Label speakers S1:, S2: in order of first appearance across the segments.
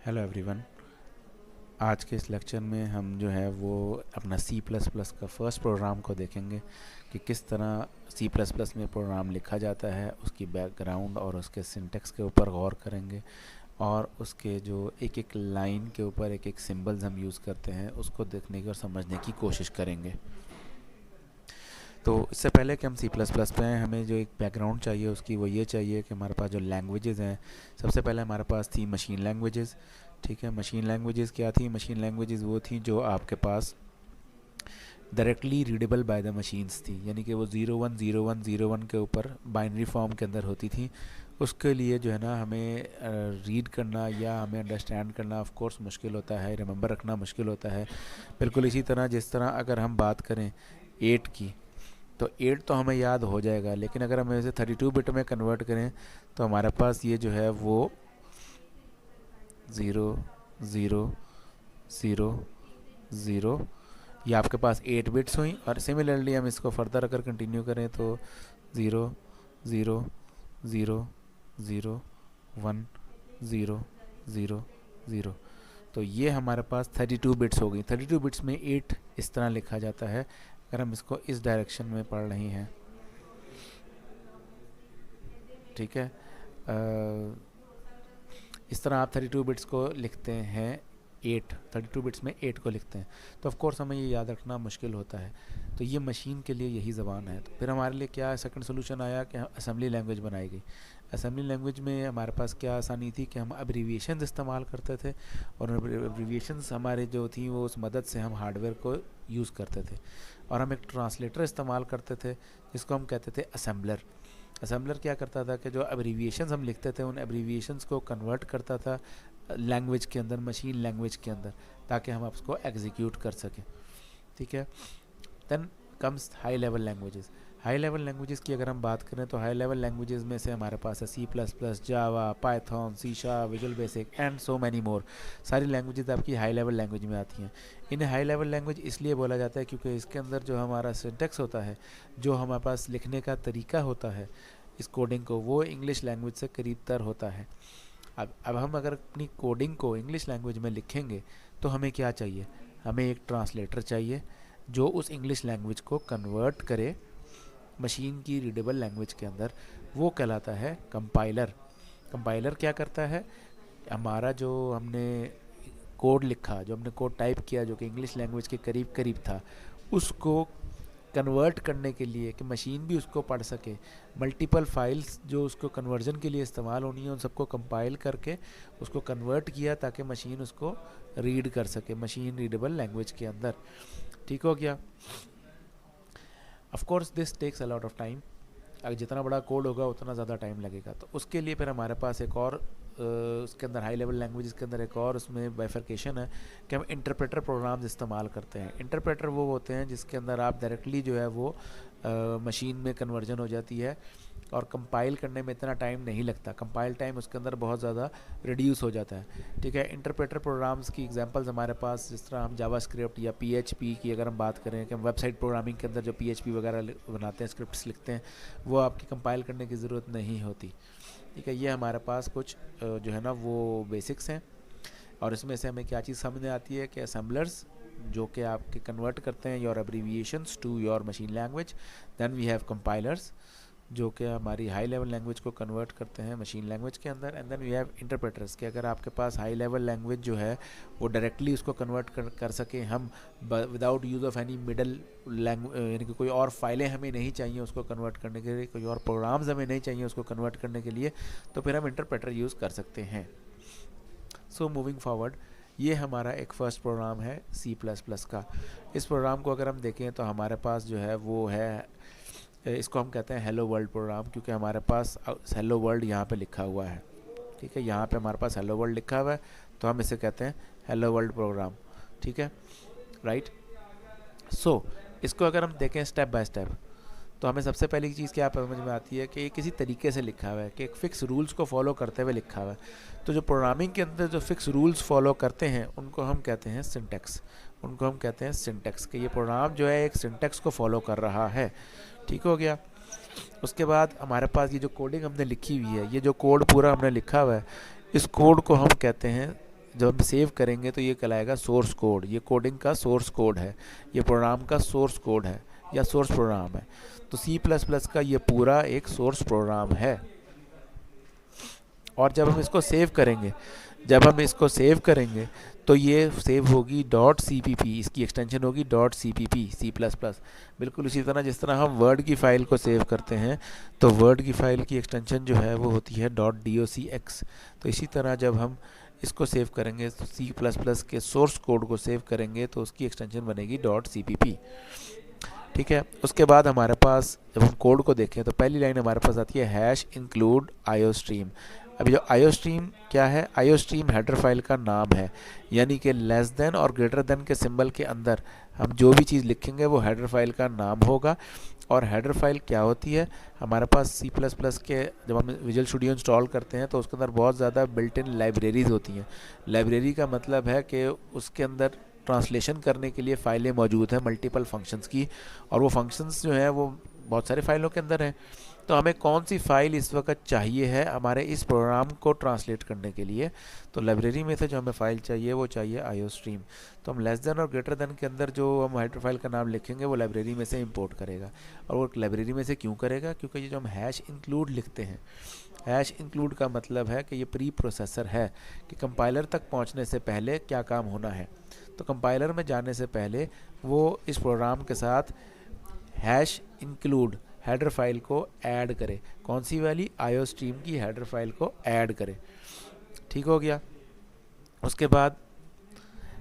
S1: Hello everyone. आज के इस लेक्चर में हम जो है वो अपना सी प्लस प्लस का फर्स्ट प्रोग्राम को देखेंगे कि किस तरह सी प्लस प्लस में प्रोग्राम लिखा जाता है, उसकी बैकग्राउंड और उसके सिंटेक्स के ऊपर गौर करेंगे और उसके जो एक एक लाइन के ऊपर एक एक सिंबल्स हम यूज़ करते हैं उसको देखने की और समझने की कोशिश करेंगे। तो इससे पहले कि हम सी प्लस प्लस पे हैं, हमें जो एक बैकग्राउंड चाहिए उसकी वो ये चाहिए कि हमारे पास जो लैंग्वेजेस हैं, सबसे पहले हमारे पास थी मशीन लैंग्वेजेस। ठीक है, मशीन लैंग्वेजेस क्या थी? मशीन लैंग्वेजेस वो थी जो आपके पास directly readable by the machines थी, यानी कि वो 010101 के ऊपर बाइनरी फॉर्म के अंदर होती थी। उसके लिए जो है ना हमें रीड करना या हमें अंडरस्टैंड करना ऑफ कोर्स मुश्किल होता है, रिमेंबर रखना मुश्किल होता है। बिल्कुल इसी तरह जिस तरह अगर हम बात करें 8 की, तो 8 तो हमें याद हो जाएगा, लेकिन अगर हम इसे 32 बिट में कन्वर्ट करें तो हमारे पास ये जो है वो 0 0 0 0, ये आपके पास 8 बिट्स हुई। और सिमिलरली हम इसको फर्दर अगर कंटिन्यू करें तो 0 0 0 0 1 0 0 0। तो ये हमारे पास 32 बिट्स हो गई। 32 बिट्स में 8 इस तरह लिखा जाता है अगर हम इसको इस डायरेक्शन में पढ़ रहे हैं। ठीक है, इस तरह आप 32 बिट्स को लिखते हैं, 32 बिट्स में 8 को लिखते हैं, तो ऑफ कोर्स हमें ये याद रखना मुश्किल होता है। तो ये मशीन के लिए यही ज़बान है। तो फिर हमारे लिए क्या सेकंड सोल्यूशन आया कि असेंबली लैंग्वेज बनाई गई। असेंबली लैंग्वेज में हमारे पास क्या आसानी थी कि हम अब्रीविएशंस इस्तेमाल करते थे, और अब्रीविएशंस हमारे जो थी वो उस मदद से हम हार्डवेयर को यूज़ करते थे। और हम एक ट्रांसलेटर इस्तेमाल करते थे जिसको हम कहते थे असेंबलर। असेंबलर क्या करता था कि जो एब्रीविएशंस हम लिखते थे उन एब्रीविएशंस को कन्वर्ट करता था लैंग्वेज के अंदर, मशीन लैंग्वेज के अंदर, ताकि हम उसको एग्जीक्यूट कर सकें। ठीक है, then comes high level languages. High level languages की अगर हम बात करें तो हाई लेवल लैंग्वेजेस में से हमारे पास है C plus plus, Java, Python, C sharp, visual basic and so many more. सारी लैंग्वेजेस आपकी हाई लेवल लैंग्वेज में आती हैं। इन्हें हाई लेवल लैंग्वेज इसलिए बोला जाता है क्योंकि इसके अंदर जो हमारा सिंटेक्स होता है, जो हमारे पास लिखने का तरीका होता है इस कोडिंग को, वो इंग्लिश लैंग्वेज से करीब तर होता है। अब हम अगर अपनी कोडिंग को इंग्लिश लैंग्वेज में लिखेंगे तो हमें क्या चाहिए? हमें एक ट्रांसलेटर चाहिए जो उस इंग्लिश लैंग्वेज को कन्वर्ट करे मशीन की रीडेबल लैंग्वेज के अंदर। वो कहलाता है कंपाइलर। कंपाइलर क्या करता है? हमारा जो हमने कोड लिखा, जो हमने कोड टाइप किया जो कि इंग्लिश लैंग्वेज के करीब करीब था, उसको कन्वर्ट करने के लिए कि मशीन भी उसको पढ़ सके, मल्टीपल फाइल्स जो उसको कन्वर्जन के लिए इस्तेमाल होनी है उन सबको कंपाइल करके उसको कन्वर्ट किया ताकि मशीन उसको रीड कर सके मशीन रीडेबल लैंग्वेज के अंदर। ठीक हो गया? Of course this takes a lot of time. अगर जितना बड़ा कोड होगा उतना ज़्यादा टाइम लगेगा। तो उसके लिए फिर हमारे पास एक और उसके अंदर हाई लेवल लैंग्वेज के अंदर एक और उसमें बाइफरकेशन है कि हम इंटरप्रेटर प्रोग्राम्स इस्तेमाल करते हैं। इंटरप्रेटर वो होते हैं जिसके अंदर आप डायरेक्टली जो है वो मशीन में कन्वर्जन हो जाती है और कंपाइल करने में इतना टाइम नहीं लगता। कंपाइल टाइम उसके अंदर बहुत ज़्यादा रिड्यूस हो जाता है। ठीक है, इंटरप्रेटर प्रोग्राम्स की एग्जांपल्स हमारे पास, जिस तरह हम जावास्क्रिप्ट या पीएचपी की अगर हम बात करें कि हम वेबसाइट प्रोग्रामिंग के अंदर जो पीएचपी वगैरह बनाते हैं, स्क्रिप्ट्स लिखते हैं, वो आपकी कंपाइल करने की ज़रूरत नहीं होती। ठीक है, ये हमारे पास कुछ जो है ना वो बेसिक्स हैं। और इसमें से हमें क्या चीज़ समझ में आती है कि असेंबलर्स जो कि आपके कन्वर्ट करते हैं your abbreviations to your machine language. Then we have compilers जो कि हमारी हाई लेवल लैंग्वेज को कन्वर्ट करते हैं मशीन लैंग्वेज के अंदर। And then we have interpreters कि अगर आपके पास हाई लेवल लैंग्वेज जो है वो डायरेक्टली उसको कन्वर्ट कर सकें हम without use of any middle language, यानी कि कोई और फाइलें हमें नहीं चाहिए उसको कन्वर्ट करने के लिए, कोई और प्रोग्राम्स हमें नहीं चाहिए उसको कन्वर्ट करने के लिए, तो फिर हम इंटरप्रेटर यूज़ कर सकते हैं। सो मूविंग फॉरवर्ड, ये हमारा एक फ़र्स्ट प्रोग्राम है सी प्लस प्लस का। इस प्रोग्राम को अगर हम देखें तो हमारे पास जो है वो है, इसको हम कहते हैं हेलो वर्ल्ड प्रोग्राम, क्योंकि हमारे पास हेलो वर्ल्ड यहाँ पे लिखा हुआ है। ठीक है, यहाँ पे हमारे पास हेलो वर्ल्ड लिखा हुआ है तो हम इसे कहते हैं हेलो वर्ल्ड प्रोग्राम। ठीक है, राइट। सो इसको अगर हम देखें स्टेप बाय स्टेप तो हमें सबसे पहली चीज़ क्या समझ में आती है कि ये किसी तरीके से लिखा हुआ है, कि एक फ़िक्स रूल्स को फॉलो करते हुए लिखा हुआ है। तो जो प्रोग्रामिंग के अंदर जो फ़िक्स रूल्स फॉलो करते हैं उनको हम कहते हैं सिंटेक्स। उनको हम कहते हैं सिंटेक्स, कि ये प्रोग्राम जो है एक सिंटेक्स को फॉलो कर रहा है। ठीक हो गया? उसके बाद हमारे पास ये जो कोडिंग हमने लिखी हुई है, ये जो कोड पूरा हमने लिखा हुआ है, इस कोड को हम कहते हैं जब हम सेव करेंगे तो ये कहलाएगा सोर्स कोड। ये कोडिंग का सोर्स कोड है, ये प्रोग्राम का सोर्स कोड है या सोर्स प्रोग्राम है। तो C++ का ये पूरा एक सोर्स प्रोग्राम है। और जब हम इसको सेव करेंगे तो ये सेव होगी .cpp, इसकी एक्सटेंशन होगी .cpp C++। बिल्कुल इसी तरह जिस तरह हम वर्ड की फ़ाइल को सेव करते हैं तो वर्ड की फ़ाइल की एक्सटेंशन जो है वो होती है .docx। तो इसी तरह जब हम इसको सेव करेंगे तो C++ के सोर्स कोड को सेव करेंगे तो उसकी एक्सटेंशन बनेगी .cpp। ठीक है, उसके बाद हमारे पास जब हम कोड को देखें तो पहली लाइन हमारे पास आती है #include iostream। अभी जो iostream क्या है, iostream हेडर फाइल का नाम है, यानी कि लेस देन और ग्रेटर देन के सिंबल के अंदर हम जो भी चीज़ लिखेंगे वो हेडर फाइल का नाम होगा। और हेडर फाइल क्या होती है, हमारे पास C++ के जब हम विजुअल स्टूडियो इंस्टॉल करते हैं तो उसके अंदर बहुत ज़्यादा बिल्ट इन लाइब्रेरीज़ होती हैं। लाइब्रेरी का मतलब है कि उसके अंदर ट्रांसलेशन करने के लिए फ़ाइलें मौजूद हैं मल्टीपल फंक्शंस की, और वो फंक्शंस जो हैं वो बहुत सारे फ़ाइलों के अंदर हैं। तो हमें कौन सी फ़ाइल इस वक्त चाहिए है हमारे इस प्रोग्राम को ट्रांसलेट करने के लिए, तो लाइब्रेरी में से जो हमें फ़ाइल चाहिए वो चाहिए iostream। तो हम लेस देन और ग्रेटर देन के अंदर जो हम हेडर फाइल का नाम लिखेंगे वो लाइब्रेरी में से इंपोर्ट करेगा। और वो लाइब्रेरी में से क्यों करेगा, क्योंकि ये जो हम #include लिखते हैं, #include का मतलब है कि ये प्री प्रोसेसर है कि कंपाइलर तक पहुंचने से पहले क्या काम होना है। तो कंपाइलर में जाने से पहले वो इस प्रोग्राम के साथ #include हेडर फाइल को ऐड करे। कौन सी वाली, iostream की हेडर फाइल को ऐड करे। ठीक हो गया। उसके बाद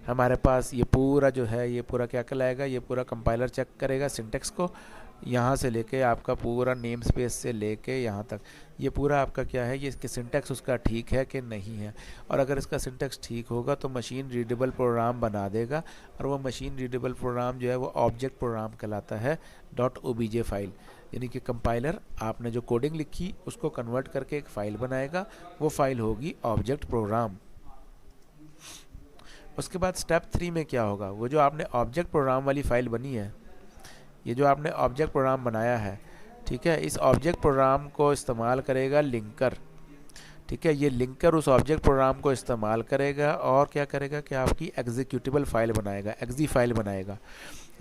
S1: हमारे पास ये पूरा जो है ये पूरा क्या कहलाएगा, ये पूरा कंपाइलर चेक करेगा सिंटेक्स को, यहाँ से लेके आपका पूरा नेम स्पेस से लेके यहाँ तक ये पूरा आपका क्या है, ये इसके सिंटेक्स उसका ठीक है कि नहीं है। और अगर इसका सिंटेक्स ठीक होगा तो मशीन रीडेबल प्रोग्राम बना देगा। और वो मशीन रीडेबल प्रोग्राम जो है वो ऑब्जेक्ट प्रोग्राम कहलाता है .obj फाइल। यानी कि कंपाइलर आपने जो कोडिंग लिखी उसको कन्वर्ट करके एक फ़ाइल बनाएगा, वो फाइल होगी ऑब्जेक्ट प्रोग्राम। उसके बाद स्टेप 3 में क्या होगा, वो जो आपने ऑब्जेक्ट प्रोग्राम वाली फ़ाइल बनी है, ये जो आपने ऑब्जेक्ट प्रोग्राम बनाया है, ठीक है, इस ऑब्जेक्ट प्रोग्राम को इस्तेमाल करेगा लिंकर। ठीक है, ये लिंकर उस ऑब्जेक्ट प्रोग्राम को इस्तेमाल करेगा और क्या करेगा कि आपकी एग्जीक्यूटेबल फाइल बनाएगा, एक्जी फाइल बनाएगा।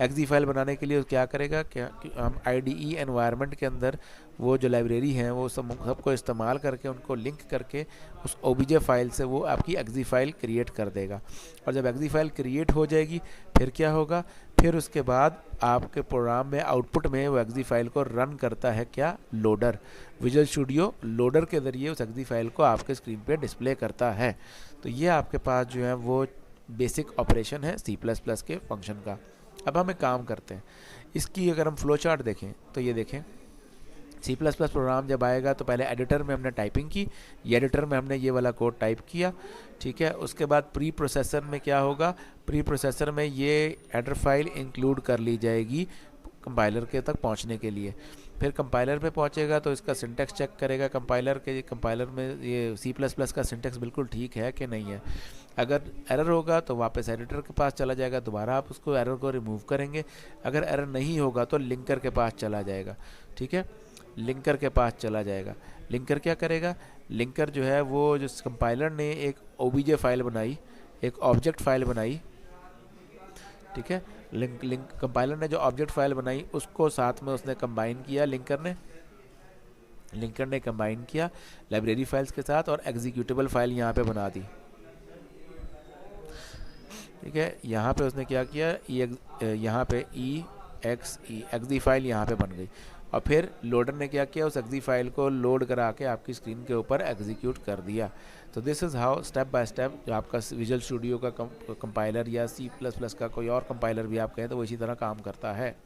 S1: एक्जी फाइल बनाने के लिए क्या करेगा, क्या हम IDE एनवायरनमेंट के अंदर वो जो लाइब्रेरी हैं वो सबको इस्तेमाल करके उनको लिंक करके उस OBJ फाइल से वो आपकी एक्जी फाइल क्रिएट कर देगा। और जब एक्जी फाइल क्रिएट हो जाएगी फिर क्या होगा, फिर उसके बाद आपके प्रोग्राम में आउटपुट में वो एक्जी फाइल को रन करता है क्या, लोडर। विजुअल स्टूडियो लोडर के ज़रिए उस एक्जी फाइल को आपके स्क्रीन पे डिस्प्ले करता है। तो ये आपके पास जो है वो बेसिक ऑपरेशन है C++ के फंक्शन का। अब हम एक काम करते हैं, इसकी अगर हम फ्लो चार्ट देखें तो ये देखें, C++ प्रोग्राम जब आएगा तो पहले एडिटर में हमने टाइपिंग की, ये एडिटर में हमने ये वाला कोड टाइप किया। ठीक है, उसके बाद प्री प्रोसेसर में क्या होगा, प्री प्रोसेसर में ये हेडर फाइल इंक्लूड कर ली जाएगी कंपाइलर के तक पहुंचने के लिए। फिर कंपाइलर पे पहुंचेगा तो इसका सिंटेक्स चेक करेगा कंपाइलर में ये C++ का सिंटेक्स बिल्कुल ठीक है कि नहीं है। अगर एरर होगा तो वापस एडिटर के पास चला जाएगा, दोबारा आप उसको एरर को रिमूव करेंगे। अगर एरर नहीं होगा तो लिंकर के पास चला जाएगा। ठीक है, लिंकर के पास चला जाएगा। लिंकर क्या करेगा, लिंकर जो है वो जो कंपाइलर ने एक OBJ फाइल बनाई, एक ऑब्जेक्ट फाइल बनाई। ठीक है, कंपाइलर ने जो ऑब्जेक्ट फाइल बनाई उसको साथ में उसने कंबाइन किया, लिंकर ने कंबाइन किया लाइब्रेरी फाइल्स के साथ और एग्जीक्यूटेबल फाइल यहाँ पे बना दी। ठीक है, यहाँ पे उसने क्या किया, यहाँ पे exe एक्जी फाइल यहाँ पे बन गई। और फिर लोडर ने क्या किया, उस एक्जी फाइल को लोड करा के आपकी स्क्रीन के ऊपर एग्जीक्यूट कर दिया। तो this is how step by step जो आपका विजुअल स्टूडियो का कंपाइलर या C++ का कोई और कंपाइलर भी आप कहें तो वो इसी तरह काम करता है।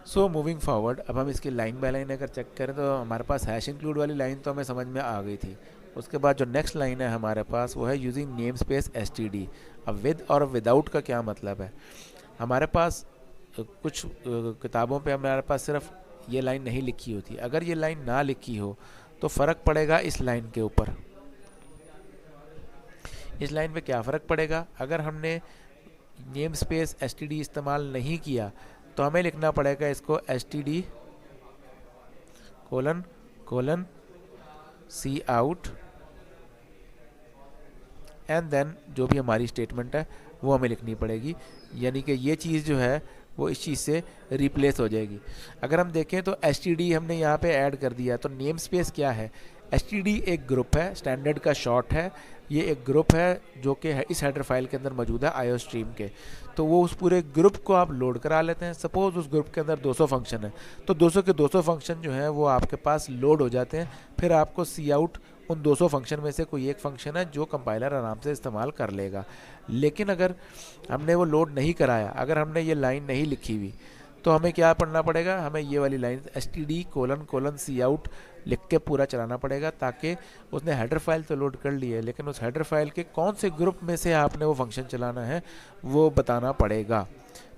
S1: सो मूविंग फॉरवर्ड, अब हम इसकी लाइन बाय लाइन अगर चेक करें तो हमारे पास #include वाली लाइन तो हमें समझ में आ गई थी। उसके बाद जो नेक्स्ट लाइन है हमारे पास वो है यूजिंग नेम स्पेस std। अब विद और विदाउट का क्या मतलब है, हमारे पास कुछ किताबों पे हमारे पास सिर्फ ये लाइन नहीं लिखी होती। अगर ये लाइन ना लिखी हो तो फ़र्क पड़ेगा इस लाइन के ऊपर। इस लाइन पे क्या फ़र्क पड़ेगा, अगर हमने नेम स्पेस std इस्तेमाल नहीं किया तो हमें लिखना पड़ेगा इसको std : cout एंड देन जो भी हमारी स्टेटमेंट है वो हमें लिखनी पड़ेगी, यानी कि ये चीज़ जो है वो इस चीज़ से रिप्लेस हो जाएगी। अगर हम देखें तो std हमने यहाँ पे ऐड कर दिया, तो नेम स्पेस क्या है, std एक ग्रुप है, स्टैंडर्ड का शॉर्ट है, ये एक ग्रुप है जो कि इस हेडर फाइल के अंदर मौजूद है आईओ स्ट्रीम के। तो वो उस पूरे ग्रुप को आप लोड करा लेते हैं। सपोज़ उस ग्रुप के अंदर 200 फंक्शन है, तो 200 के 200 फंक्शन जो है वो आपके पास लोड हो जाते हैं। फिर आपको सी आउट उन 200 फंक्शन में से कोई एक फंक्शन है जो कंपाइलर आराम से इस्तेमाल कर लेगा। लेकिन अगर हमने वो लोड नहीं कराया, अगर हमने ये लाइन नहीं लिखी हुई, तो हमें क्या पढ़ना पड़ेगा, हमें ये वाली लाइन std: सी आउट लिख के पूरा चलाना पड़ेगा, ताकि उसने हेडर फाइल तो लोड कर ली है, लेकिन उस हेडर फाइल के कौन से ग्रुप में से आपने वो फंक्शन चलाना है वो बताना पड़ेगा।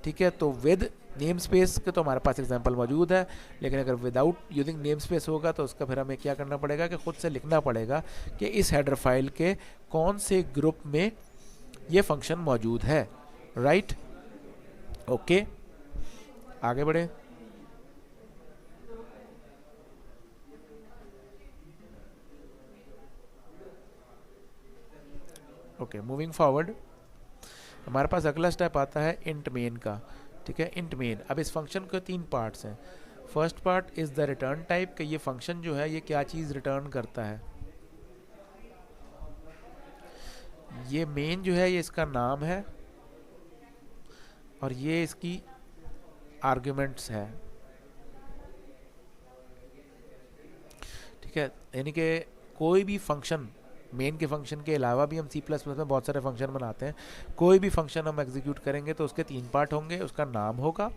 S1: ठीक है, तो विद नेम स्पेस के तो हमारे पास एग्जांपल मौजूद है, लेकिन अगर विदाउट यूजिंग नेम स्पेस होगा तो उसका फिर हमें क्या करना पड़ेगा कि खुद से लिखना पड़ेगा कि इस हेडर फाइल के कौन से ग्रुप में ये फंक्शन मौजूद है। राइट, ओके, आगे बढ़े। ओके, मूविंग फॉरवर्ड, हमारे पास अगला स्टेप आता है इंट मेन का। ठीक है, इंट मेन। अब इस फंक्शन के 3 पार्ट्स हैं। First part is the return type, कि ये फंक्शन जो है ये क्या चीज़ रिटर्न करता है। ये मेन जो है ये इसका नाम है और ये इसकी आर्ग्यूमेंट्स है। ठीक है, यानी कि कोई भी फंक्शन, मेन के फंक्शन के अलावा भी हम C++ में बहुत सारे फंक्शन बनाते हैं। कोई भी फंक्शन हम एग्जीक्यूट करेंगे तो उसके 3 पार्ट होंगे, उसका नाम होगा,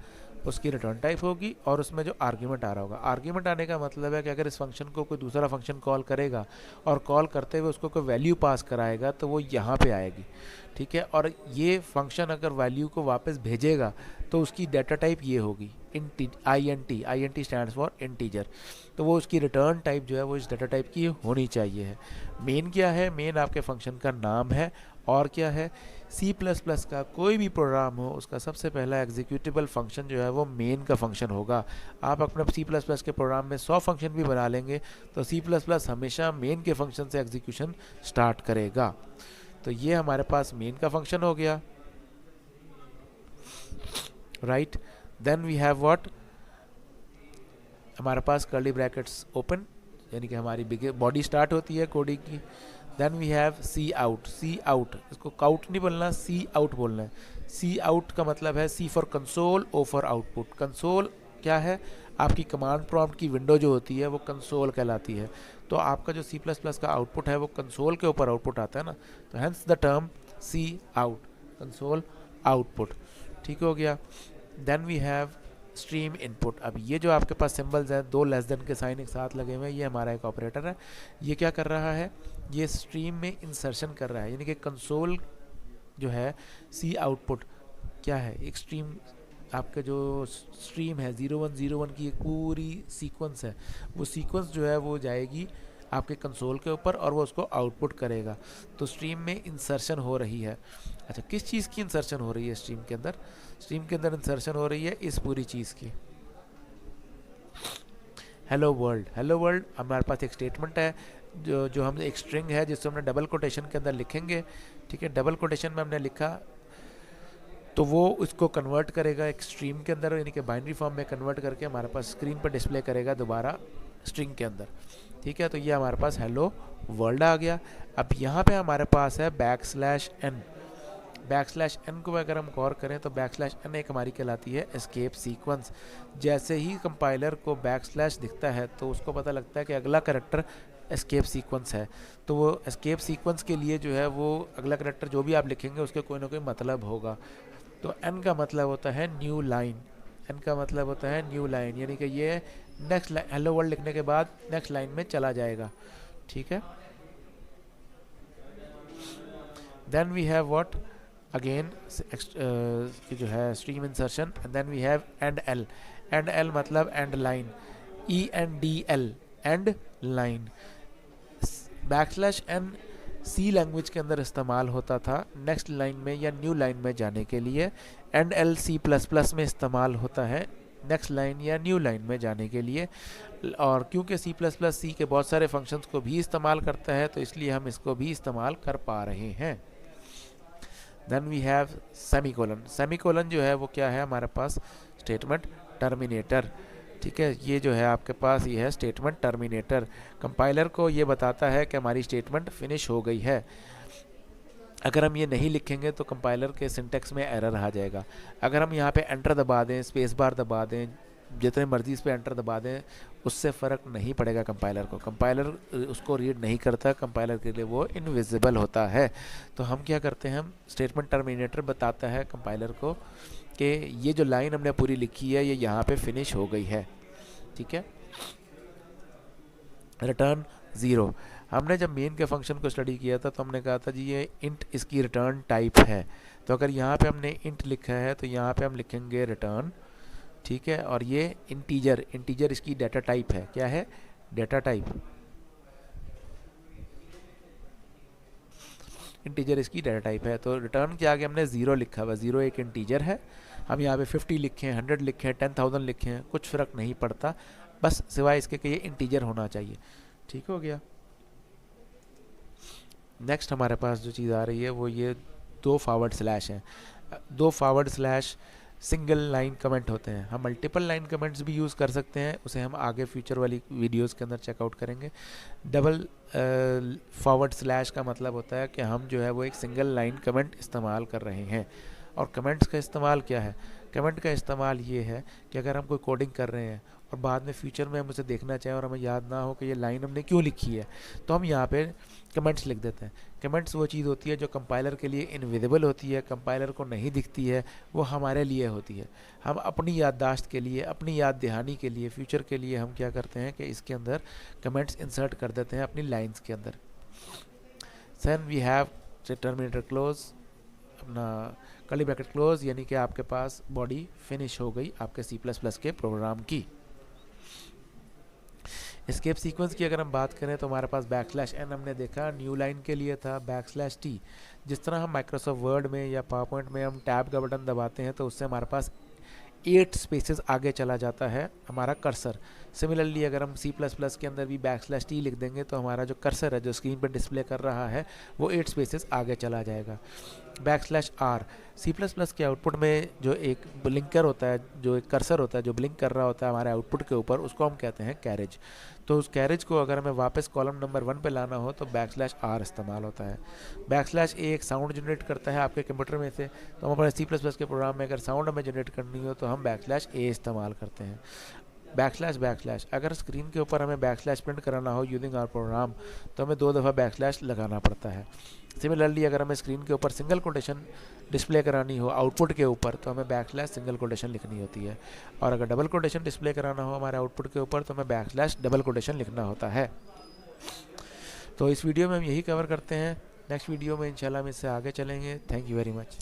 S1: उसकी रिटर्न टाइप होगी और उसमें जो आर्ग्यूमेंट आ रहा होगा। आर्ग्यूमेंट आने का मतलब है कि अगर इस फंक्शन को कोई दूसरा फंक्शन कॉल करेगा और कॉल करते हुए उसको कोई वैल्यू पास कराएगा तो वो यहाँ पे आएगी। ठीक है, और ये फंक्शन अगर वैल्यू को वापस भेजेगा तो उसकी डाटा टाइप ये होगी INT स्टैंड्स फॉर इंटीजर। तो वो उसकी रिटर्न टाइप जो है वो इस डाटा टाइप की होनी चाहिए है। मेन क्या है, मेन आपके फंक्शन का नाम है। और क्या है, C++ का कोई भी प्रोग्राम हो उसका सबसे पहला एग्जीक्यूटेबल फंक्शन जो है वो मेन का फंक्शन होगा। आप अपने C++ के प्रोग्राम में 100 फंक्शन भी बना लेंगे तो C++ हमेशा मेन के फंक्शन से एग्जीक्यूशन स्टार्ट करेगा। तो ये हमारे पास मेन का फंक्शन हो गया। Right, then we have what, हमारे पास कर्ली ब्रैकेट्स ओपन, यानी कि हमारी बॉडी स्टार्ट होती है कोडिंग की। Then we have C out, इसको काउट नहीं बोलना, सी आउट बोलना है। सी आउट का मतलब है C for console, O for output. Console क्या है, आपकी कमांड प्रॉम्प्ट की विंडो जो होती है वो कंसोल कहलाती है। तो आपका जो C++ का आउटपुट है वो कंसोल के ऊपर आउटपुट आता है ना, तो hence the term C out, console output. ठीक हो गया। Then we have stream input. अब ये जो आपके पास सिंबल्स हैं, 2 लेस देन के साइन एक साथ लगे हुए हैं, ये हमारा एक ऑपरेटर है। ये क्या कर रहा है, ये स्ट्रीम में इंसर्शन कर रहा है, यानी कि कंसोल जो है सी आउटपुट क्या है, एक स्ट्रीम, आपका जो स्ट्रीम है 0101 की एक पूरी सीक्वेंस है, वो सीक्वेंस जो है वो जाएगी आपके कंसोल के ऊपर और वो उसको आउटपुट करेगा। तो स्ट्रीम में इंसर्शन हो रही है। अच्छा, किस चीज़ की इंसर्शन हो रही है स्ट्रीम के अंदर, स्ट्रीम के अंदर इंसर्शन हो रही है इस पूरी चीज़ की, हेलो वर्ल्ड। हेलो वर्ल्ड हमारे पास एक स्टेटमेंट है जो हम एक स्ट्रिंग है जिसको हमने डबल कोटेशन के अंदर लिखेंगे। ठीक है, डबल कोटेशन में हमने लिखा तो वो उसको कन्वर्ट करेगा एक स्ट्रीम के अंदर, यानी कि बाइनरी फॉर्म में कन्वर्ट करके हमारे पास स्क्रीन पर डिस्प्ले करेगा दोबारा स्ट्रिंग के अंदर। ठीक है, तो ये हमारे पास हेलो वर्ल्ड आ गया। अब यहाँ पे हमारे पास है \n। \n को अगर हम गौर करें तो \n एक हमारी कहलाती है एस्केप सीक्वेंस। जैसे ही कंपाइलर को / दिखता है तो उसको पता लगता है कि अगला कैरेक्टर एस्केप सीक्वेंस है। तो वो एस्केप सीक्वेंस के लिए जो है वो अगला कैरेक्टर जो भी आप लिखेंगे उसके कोई ना कोई मतलब होगा। तो n का मतलब होता है न्यू लाइन, n का मतलब होता है न्यू लाइन, यानी कि ये नेक्स्ट लाइन, हेलो वर्ल्ड लिखने के बाद नेक्स्ट लाइन में चला जाएगा। ठीक है, then we have what, again जो है stream insertion, and then we have end L. End L मतलब end line, ENDL, end line. \n C language के अंदर इस्तेमाल होता था नेक्स्ट लाइन में या न्यू लाइन में जाने के लिए। एंड एल C++ में इस्तेमाल होता है नेक्स्ट लाइन या न्यू लाइन में जाने के लिए। और क्योंकि C++ के बहुत सारे फंक्शंस को भी इस्तेमाल करता है तो इसलिए हम इसको भी इस्तेमाल कर पा रहे हैं। Then we have semicolon. Semicolon जो है वो क्या है हमारे पास, स्टेटमेंट टर्मिनेटर। ठीक है, ये जो है आपके पास ये है स्टेटमेंट टर्मिनेटर। कंपाइलर को ये बताता है कि हमारी स्टेटमेंट फिनिश हो गई है। अगर हम ये नहीं लिखेंगे तो कंपाइलर के सिंटेक्स में एरर आ जाएगा। अगर हम यहाँ पे एंटर दबा दें, स्पेस बार दबा दें, जितने मर्जी इस पर एंटर दबा दें, उससे फ़र्क नहीं पड़ेगा कंपाइलर को। कंपाइलर उसको रीड नहीं करता, कंपाइलर के लिए वो इनविजिबल होता है। तो हम क्या करते हैं, हम स्टेटमेंट टर्मिनेटर बताता है कंपाइलर को कि ये जो लाइन हमने पूरी लिखी है ये यहाँ पे फिनिश हो गई है। ठीक है, रिटर्न 0। हमने जब मेन के फंक्शन को स्टडी किया था तो हमने कहा था जी ये इंट इसकी रिटर्न टाइप है। तो अगर यहाँ पे हमने इंट लिखा है तो यहाँ पे हम लिखेंगे रिटर्न। ठीक है, और ये इंटीजर, इंटीजर इसकी डाटा टाइप है। क्या है, डाटा टाइप। इंटीजर इसकी डाटा टाइप है। तो रिटर्न के आगे हमने 0 लिखा हुआ, 0 एक इंटीजर है। हम यहाँ पे 50 लिखें, 100 लिखें, 10,000 लिखें, कुछ फ़र्क नहीं पड़ता, बस सिवाय इसके कि ये इंटीजर होना चाहिए। ठीक हो गया। नेक्स्ट हमारे पास जो चीज़ आ रही है वो ये 2 फॉरवर्ड स्लैश हैं। 2 forward slash single line comment होते हैं। हम मल्टीपल लाइन कमेंट्स भी यूज़ कर सकते हैं, उसे हम आगे फ्यूचर वाली वीडियोस के अंदर चेकआउट करेंगे। डबल फॉरवर्ड स्लैश का मतलब होता है कि हम जो है वो एक सिंगल लाइन कमेंट इस्तेमाल कर रहे हैं। और कमेंट्स का इस्तेमाल क्या है, कमेंट का इस्तेमाल ये है कि अगर हम कोई कोडिंग कर रहे हैं और बाद में फ्यूचर में हम उसे देखना चाहें और हमें याद ना हो कि ये लाइन हमने क्यों लिखी है, तो हम यहाँ पे कमेंट्स लिख देते हैं। कमेंट्स वो चीज़ होती है जो कंपाइलर के लिए इनविजिबल होती है, कंपाइलर को नहीं दिखती है, वो हमारे लिए होती है। हम अपनी याददाश्त के लिए, अपनी याद दहानी के लिए, फ्यूचर के लिए हम क्या करते हैं कि इसके अंदर कमेंट्स इंसर्ट कर देते हैं अपनी लाइन्स के अंदर। Then we have terminator close, अपना कर्ली ब्रैकेट क्लोज, यानी कि आपके पास बॉडी फिनिश हो गई आपके C++ के प्रोग्राम की। एस्केप सीक्वेंस की अगर हम बात करें तो हमारे पास \n हमने देखा न्यू लाइन के लिए था, \t। जिस तरह हम माइक्रोसॉफ्ट वर्ड में या पावर पॉइंट में हम टैब का बटन दबाते हैं तो उससे हमारे पास 8 स्पेसेस आगे चला जाता है हमारा कर्सर। सिमिलरली अगर हम C++ के अंदर भी \t लिख देंगे तो हमारा जो कर्सर है जो स्क्रीन पर डिस्प्ले कर रहा है वो 8 स्पेसेस आगे चला जाएगा। \r C++ के आउटपुट में जो एक ब्लिंकर होता है, जो एक कर्सर होता है जो ब्लिंक कर रहा होता है हमारे आउटपुट के ऊपर, उसको हम कहते हैं कैरेज। तो उस कैरेज को अगर हमें वापस कॉलम नंबर 1 पे लाना हो तो \r इस्तेमाल होता है। \a एक साउंड जनरेट करता है आपके कंप्यूटर में से, तो हम अपने C++ के प्रोग्राम में अगर साउंड हमें जनरेट करनी हो तो हम \a इस्तेमाल करते हैं। \\, अगर स्क्रीन के ऊपर हमें \/ प्रिंट कराना हो यूजिंग आवर प्रोग्राम तो हमें 2 दफ़ा \/ लगाना पड़ता है। सिमिलरली अगर हमें स्क्रीन के ऊपर सिंगल कोटेशन डिस्प्ले करानी हो आउटपुट के ऊपर तो हमें \/ सिंगल कोटेशन लिखनी होती है, और अगर डबल कोटेशन डिस्प्ले कराना हो हमारे आउटपुट के ऊपर तो हमें \/ डबल कोटेशन लिखना होता है। तो इस वीडियो में हम यही कवर करते हैं। नेक्स्ट वीडियो में इंशाल्लाह हम इससे आगे चलेंगे। Thank you very much.